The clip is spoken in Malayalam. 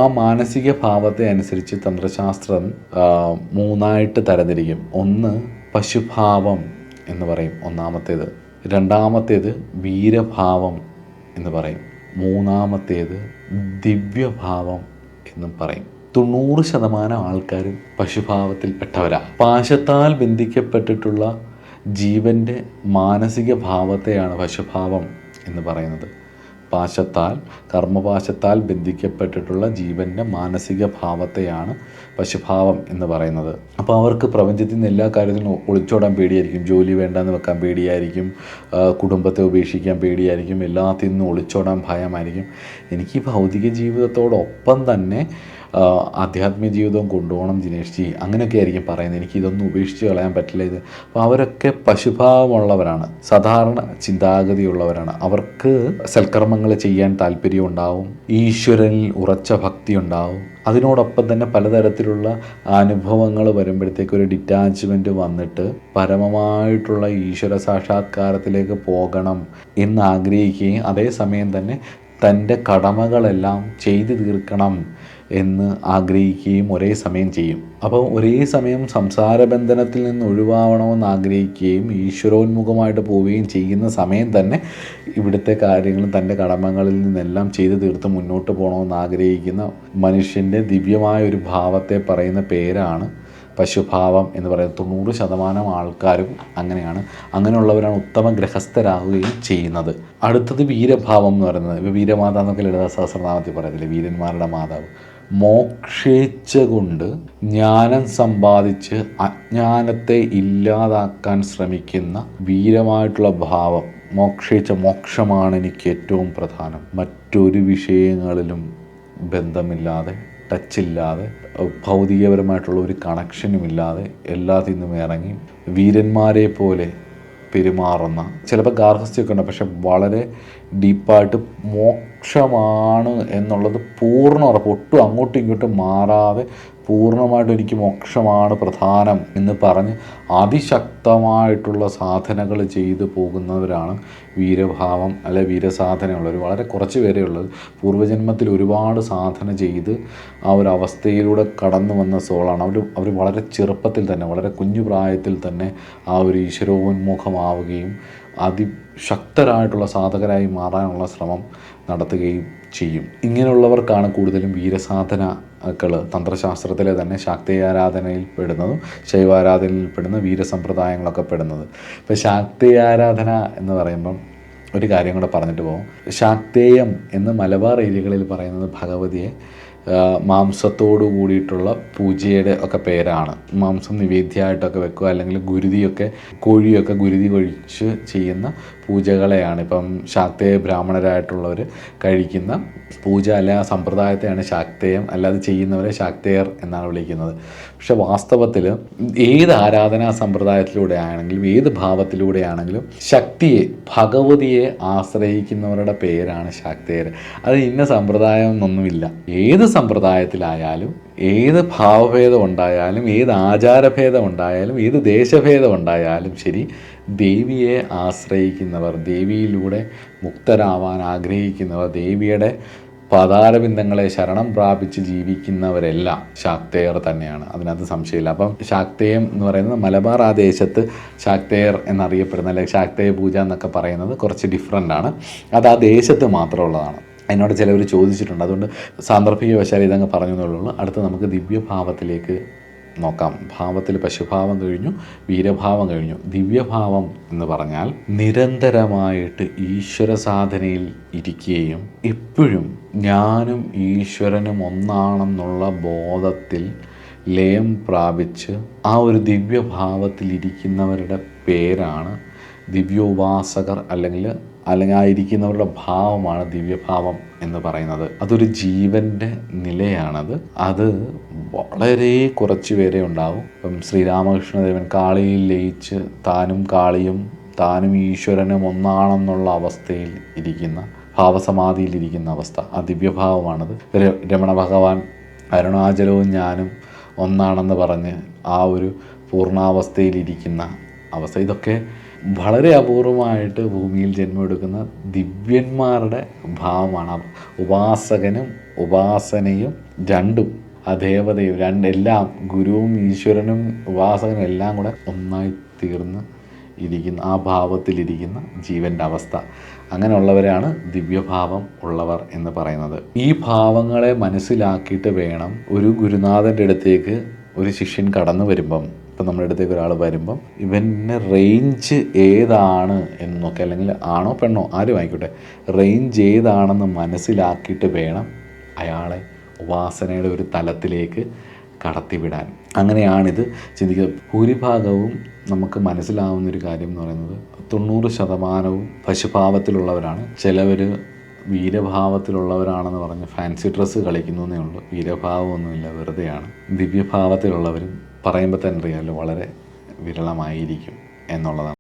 ആ മാനസിക ഭാവത്തെ അനുസരിച്ച് തന്ത്രശാസ്ത്രം മൂന്നായിട്ട് തരംതിരിക്കും. ഒന്ന് പശുഭാവം എന്ന് പറയും ഒന്നാമത്തേത്, രണ്ടാമത്തേത് വീരഭാവം എന്ന് പറയും, മൂന്നാമത്തേത് ദിവ്യഭാവം എന്നും പറയും. 90% ആൾക്കാരും പശുഭാവത്തിൽപ്പെട്ടവരാണ്. പാശത്താൽ ബന്ധിക്കപ്പെട്ടിട്ടുള്ള ജീവൻ്റെ മാനസിക ഭാവത്തെയാണ് പശുഭാവം എന്ന് പറയുന്നത്. പാശത്താൽ, കർമ്മപാശത്താൽ ബന്ധിക്കപ്പെട്ടിട്ടുള്ള ജീവൻ്റെ മാനസിക ഭാവത്തെയാണ് പശുഭാവം എന്ന് പറയുന്നത്. അപ്പോൾ അവർക്ക് പ്രപഞ്ചത്തിൽ നിന്ന് എല്ലാ കാര്യത്തിലും ഒളിച്ചോടാൻ പേടിയായിരിക്കും, ജോലി വേണ്ടെന്ന് വെക്കാൻ പേടിയായിരിക്കും, കുടുംബത്തെ ഉപേക്ഷിക്കാൻ പേടിയായിരിക്കും, എല്ലാത്തിൽ നിന്നും ഒളിച്ചോടാൻ ഭയമായിരിക്കും. എനിക്ക് ഭൗതിക ജീവിതത്തോടൊപ്പം തന്നെ ആധ്യാത്മിക ജീവിതവും കൊണ്ടുപോകണം ജിനേഷ് ജി, അങ്ങനെയൊക്കെ ആയിരിക്കും പറയുന്നത്. എനിക്ക് ഇതൊന്നും ഉപേക്ഷിച്ച് കളയാൻ പറ്റില്ല ഇത്. അപ്പോൾ അവരൊക്കെ പശുഭാവമുള്ളവരാണ്, സാധാരണ ചിന്താഗതിയുള്ളവരാണ്. അവർക്ക് സൽക്കർമ്മങ്ങൾ ചെയ്യാൻ താല്പര്യം ഉണ്ടാവും, ഈശ്വരനിൽ ഉറച്ച ഭക്തി ഉണ്ടാവും. അതിനോടൊപ്പം തന്നെ പലതരത്തിലുള്ള അനുഭവങ്ങൾ വരുമ്പോഴത്തേക്ക് ഒരു ഡിറ്റാച്ച്മെൻറ്റ് വന്നിട്ട് പരമമായിട്ടുള്ള ഈശ്വര സാക്ഷാത്കാരത്തിലേക്ക് പോകണം എന്നാഗ്രഹിക്കുകയും അതേസമയം തന്നെ തൻ്റെ കടമകളെല്ലാം ചെയ്തു തീർക്കണം എന്ന് ആഗ്രഹിക്കുകയും ഒരേ സമയം ചെയ്യും. അപ്പോൾ ഒരേ സമയം സംസാരബന്ധനത്തിൽ നിന്ന് ഒഴിവാകണമെന്ന് ആഗ്രഹിക്കുകയും ഈശ്വരോന്മുഖമായിട്ട് പോവുകയും ചെയ്യുന്ന സമയം തന്നെ ഇവിടുത്തെ കാര്യങ്ങളും തൻ്റെ കടമകളിൽ നിന്നെല്ലാം ചെയ്തു തീർത്ത് മുന്നോട്ട് പോകണമെന്ന് ആഗ്രഹിക്കുന്ന മനുഷ്യൻ്റെ ദിവ്യമായ ഒരു ഭാവത്തെ പറയുന്ന പേരാണ് പശുഭാവം എന്ന് പറയുന്നത്. 90% ആൾക്കാരും അങ്ങനെയാണ്. അങ്ങനെയുള്ളവരാണ് ഉത്തമ ഗ്രഹസ്ഥരാകുകയും ചെയ്യുന്നത്. അടുത്തത് വീരഭാവം എന്ന് പറയുന്നത്, ഇപ്പോൾ വീരമാത എന്നൊക്കെ ലളിതാ സഹസ്രനാമത്തിൽ പറയത്തില്ലേ, വീരന്മാരുടെ മാതാവ്. മോക്ഷേച്ഛ കൊണ്ട് ജ്ഞാനം സമ്പാദിച്ച് അജ്ഞാനത്തെ ഇല്ലാതാക്കാൻ ശ്രമിക്കുന്ന വീരമായിട്ടുള്ള ഭാവം. മോക്ഷേച്ഛ, മോക്ഷമാണ് എനിക്ക് ഏറ്റവും പ്രധാനം, മറ്റൊരു വിഷയങ്ങളിലും ബന്ധമില്ലാതെ, ടച്ചില്ലാതെ, ഭൗതികപരമായിട്ടുള്ള ഒരു കണക്ഷനുമില്ലാതെ എല്ലാത്തിൽ നിന്നും ഇറങ്ങി വീരന്മാരെ പോലെ പെരുമാറുന്ന, ചിലപ്പോൾ ഗാർഹസ്ഥ്യമൊക്കെ ഉണ്ട്, പക്ഷെ വളരെ ഡീപ്പായിട്ട് മോക്ഷമാണ് എന്നുള്ളത് പൂർണ്ണ ഉറപ്പ്, ഒട്ടും അങ്ങോട്ടും ഇങ്ങോട്ടും മാറാതെ പൂർണ്ണമായിട്ടും എനിക്ക് മോക്ഷമാണ് പ്രധാനം എന്ന് പറഞ്ഞ് അതിശക്തമായിട്ടുള്ള സാധനകൾ ചെയ്തു പോകുന്നവരാണ് വീരഭാവം അല്ലെ വീരസാധനയുള്ളവർ. വളരെ കുറച്ച് പേരേ ഉള്ളത്. പൂർവ്വജന്മത്തിൽ ഒരുപാട് സാധന ചെയ്ത് ആ ഒരു അവസ്ഥയിലൂടെ കടന്നു വന്ന സോളാണ്. അവർ വളരെ ചെറുപ്പത്തിൽ തന്നെ, വളരെ കുഞ്ഞു പ്രായത്തിൽ തന്നെ ആ ഒരു ഈശ്വരോന്മുഖമാവുകയും അതിശക്തരായിട്ടുള്ള സാധകരായി മാറാനുള്ള ശ്രമം നടത്തുകയും ചെയ്യും. ഇങ്ങനെയുള്ളവർക്കാണ് കൂടുതലും വീരസാധനകൾ തന്ത്രശാസ്ത്രത്തിലെ തന്നെ ശാക്തേയാരാധനയിൽ പെടുന്നതും ശൈവാരാധനയിൽ പെടുന്ന വീരസമ്പ്രദായങ്ങളൊക്കെ പെടുന്നത്. ഇപ്പോൾ ശാക്തേയാരാധന എന്ന് പറയുമ്പം ഒരു കാര്യം കൂടെ പറഞ്ഞിട്ട് പോകും. ശാക്തേയം എന്ന് മലബാർ ഏരിയകളിൽ പറയുന്നത് ഭഗവതിയെ മാംസത്തോടു കൂടിയിട്ടുള്ള പൂജയുടെ ഒക്കെ പേരാണ്. മാംസം നിവേദ്യമായിട്ടൊക്കെ വെക്കുക, അല്ലെങ്കിൽ ഗുരുതിയൊക്കെ, കോഴിയൊക്കെ ഗുരുതി കഴിച്ച് ചെയ്യുന്ന പൂജകളെയാണ് ഇപ്പം ശാക്തേയ ബ്രാഹ്മണരായിട്ടുള്ളവർ കഴിക്കുന്ന പൂജ അല്ലെ ആ സമ്പ്രദായത്തെയാണ് ശാക്തേയം, അല്ലാതെ ചെയ്യുന്നവരെ ശാക്തേയർ എന്നാണ് വിളിക്കുന്നത്. പക്ഷെ വാസ്തവത്തിൽ ഏത് ആരാധനാ സമ്പ്രദായത്തിലൂടെ ആണെങ്കിലും ഏത് ഭാവത്തിലൂടെയാണെങ്കിലും ശക്തിയെ, ഭഗവതിയെ ആശ്രയിക്കുന്നവരുടെ പേരാണ് ശാക്തേയർ. അത് ഇന്ന സമ്പ്രദായം എന്നൊന്നുമില്ല. ഏത് സമ്പ്രദായത്തിലായാലും, ഏത് ഭാവഭേദം ഉണ്ടായാലും, ഏത് ആചാരഭേദം ഉണ്ടായാലും, ഏത് ദേശഭേദം ഉണ്ടായാലും ശരി, ദേവിയെ ആശ്രയിക്കുന്നവർ, ദേവിയിലൂടെ മുക്തരാവാൻ ആഗ്രഹിക്കുന്നവർ, ദേവിയുടെ പാതാരബിന്ദങ്ങളെ ശരണം പ്രാപിച്ച് ജീവിക്കുന്നവരെല്ലാം ശാക്തേയർ തന്നെയാണ്. അതിനകത്ത് സംശയമില്ല. അപ്പം ശാക്തേയം എന്ന് പറയുന്നത് മലബാർ ആ ദേശത്ത് ശാക്തേയർ എന്നറിയപ്പെടുന്ന, അല്ലെങ്കിൽ ശാക്തേയ പൂജ എന്നൊക്കെ പറയുന്നത് കുറച്ച് ഡിഫറൻ്റ് ആണ്. അത് ആ ദേശത്ത് മാത്രമുള്ളതാണ്. എന്നോട് ചിലവർ ചോദിച്ചിട്ടുണ്ട്, അതുകൊണ്ട് സാന്ദർഭികവശാൽ ഇതങ്ങ് പറഞ്ഞു എന്നുള്ളൂ. അടുത്ത് നമുക്ക് ദിവ്യഭാവത്തിലേക്ക് നോക്കാം. ഭാവത്തിൽ പശുഭാവം കഴിഞ്ഞു, വീരഭാവം കഴിഞ്ഞു. ദിവ്യഭാവം എന്ന് പറഞ്ഞാൽ നിരന്തരമായിട്ട് ഈശ്വര സാധനയിൽ ഇരിക്കുകയും എപ്പോഴും ഞാനും ഈശ്വരനും ഒന്നാണെന്നുള്ള ബോധത്തിൽ ലയം പ്രാപിച്ച് ആ ഒരു ദിവ്യഭാവത്തിൽ ഇരിക്കുന്നവരുടെ പേരാണ് ദിവ്യോപാസകർ, അല്ലെങ്കിൽ ആയിരിക്കുന്നവരുടെ ഭാവമാണ് ദിവ്യഭാവം എന്ന് പറയുന്നത്. അതൊരു ജീവൻ്റെ നിലയാണത്. അത് വളരെ കുറച്ച് പേരെ ഉണ്ടാവും. ഇപ്പം ശ്രീരാമകൃഷ്ണദേവൻ കാളിയിൽ ലയിച്ച് താനും കാളിയും താനും ഈശ്വരനും ഒന്നാണെന്നുള്ള അവസ്ഥയിൽ ഇരിക്കുന്ന, ഭാവസമാധിയിലിരിക്കുന്ന അവസ്ഥ, ആ ദിവ്യഭാവമാണത്. രമണ ഭഗവാൻ അരുണാചലവും ഞാനും ഒന്നാണെന്ന് പറഞ്ഞ് ആ ഒരു പൂർണ്ണാവസ്ഥയിലിരിക്കുന്ന അവസ്ഥ. ഇതൊക്കെ വളരെ അപൂർവമായിട്ട് ഭൂമിയിൽ ജന്മമെടുക്കുന്ന ദിവ്യന്മാരുടെ ഭാവമാണ്. ഉപാസകനും ഉപാസനയും രണ്ടും, ആ ദേവതയും എല്ലാം, ഗുരുവും ഈശ്വരനും ഉപാസകനും എല്ലാം കൂടെ ഒന്നായി തീർന്ന് ഇരിക്കുന്ന, ആ ഭാവത്തിലിരിക്കുന്ന ജീവൻ്റെ അവസ്ഥ. അങ്ങനെയുള്ളവരാണ് ദിവ്യഭാവം ഉള്ളവർ എന്ന് പറയുന്നത്. ഈ ഭാവങ്ങളെ മനസ്സിലാക്കിയിട്ട് വേണം ഒരു ഗുരുനാഥൻ്റെ അടുത്തേക്ക് ഒരു ശിഷ്യൻ കടന്നു വരുമ്പം, ഇപ്പം നമ്മുടെ അടുത്തേക്ക് ഒരാൾ വരുമ്പം ഇവൻ്റെ റേഞ്ച് ഏതാണ് എന്നൊക്കെ, അല്ലെങ്കിൽ ആണോ പെണ്ണോ ആരും ആയിക്കോട്ടെ, റേഞ്ച് ഏതാണെന്ന് മനസ്സിലാക്കിയിട്ട് വേണം അയാളെ ഉപാസനയുടെ ഒരു തലത്തിലേക്ക് കടത്തിവിടാൻ. അങ്ങനെയാണിത് ചിന്തിക്കുക. ഭൂരിഭാഗവും നമുക്ക് മനസ്സിലാവുന്നൊരു കാര്യം എന്ന് പറയുന്നത് 90% പശുഭാവത്തിലുള്ളവരാണ്. ചിലവർ വീരഭാവത്തിലുള്ളവരാണെന്ന് പറഞ്ഞ് ഫാൻസി ഡ്രസ്സ് കളിക്കുന്നതേ ഉള്ളൂ. വീരഭാവമൊന്നുമില്ല, വെറുതെയാണ്. ദിവ്യഭാവത്തിലുള്ളവരും പറയുമ്പോൾ തന്നെ അറിയാമല്ലോ വളരെ വിരളമായിരിക്കും എന്നുള്ളതാണ്.